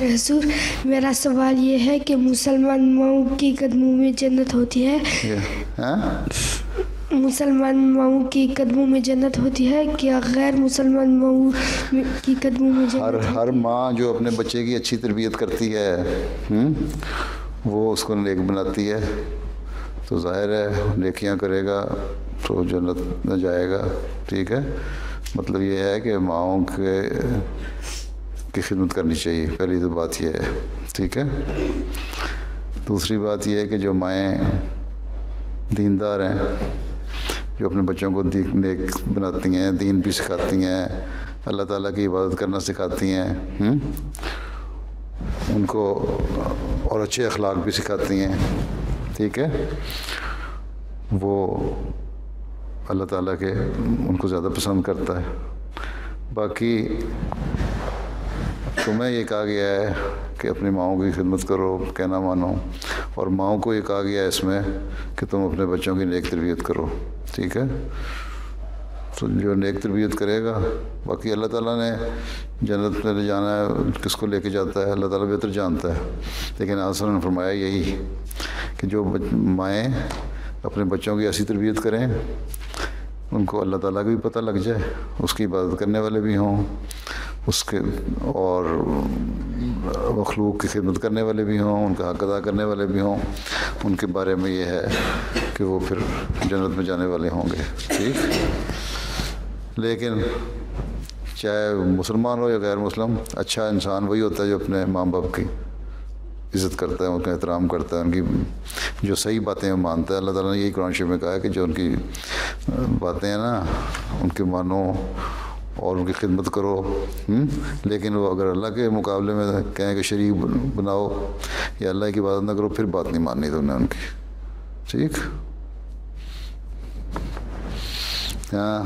حضور میرا سوال یہ ہے کہ مسلمان ماؤں کی قدموں میں جنت ہوتی ہے، مسلمان ماؤں کی قدموں میں جنت ہوتی ہے، کیا غیر مسلمان ماؤں کی قدموں میں جنت؟ ہر ماں جو اپنے بچے کی اچھی تربیت کرتی ہے وہ اس کو نیک بناتی ہے، تو ظاہر ہے نیکیاں کرے گا تو جنت میں جائے گا. ٹھیک ہے، مطلب یہ ہے کہ ماؤں کی خدمت کرنی چاہیے، پہلی تو بات یہ ہے. ٹھیک ہے، دوسری بات یہ ہے کہ جو مائیں دیندار ہیں، جو اپنے بچوں کو نیک بناتی ہیں، دین بھی سکھاتی ہیں، اللہ تعالیٰ کی عبادت کرنا سکھاتی ہیں، ان کو اور اچھے اخلاق بھی سکھاتی ہیں. ٹھیک ہے، وہ اللہ تعالیٰ کے ان کو زیادہ پسند کرتا ہے. باقی تمہیں یہ کہا گیا ہے کہ اپنی ماؤں کی خدمت کرو، کہنا مانو، اور ماؤں کو یہ کہا گیا ہے اس میں کہ تم اپنے بچوں کی نیک تربیت کرو. ٹھیک ہے، تو جو نیک تربیت کرے گا، باقی اللہ تعالیٰ نے جنت میں لے جانا ہے، کس کو لے کے جاتا ہے اللہ تعالیٰ بہتر جانتا ہے. لیکن آسر نے فرمایا یہی کہ جو مائیں اپنے بچوں کی ایسی تربیت کریں ان کو اللہ تعالیٰ کا بھی پتہ لگ جائے، اس کی عبادت کرنے والے بھی ہوں، اس کے اور مخلوق کی خدمت کرنے والے بھی ہوں، ان کا حق ادا کرنے والے بھی ہوں، ان کے بارے میں یہ ہے کہ وہ پھر جنت میں جانے والے ہوں گے. ٹھیک، لیکن چاہے مسلمان ہو یا غیر مسلم، اچھا انسان وہی ہوتا ہے جو اپنے ماں باپ کی عزت کرتا ہے، ان کا احترام کرتا ہے، ان کی جو صحیح باتیں وہ مانتا ہے. اللہ تعالیٰ نے یہی قرآن شریف میں کہا ہے کہ جو ان کی باتیں ہیں نا ان کے مانو اور ان کی خدمت کرو، لیکن وہ اگر اللہ کے مقابلے میں کہیں کہ شریک بناؤ یا اللہ کی عبادت نہ کرو، پھر بات نہیں ماننی تم نے ان کی. ٹھیک، ہاں.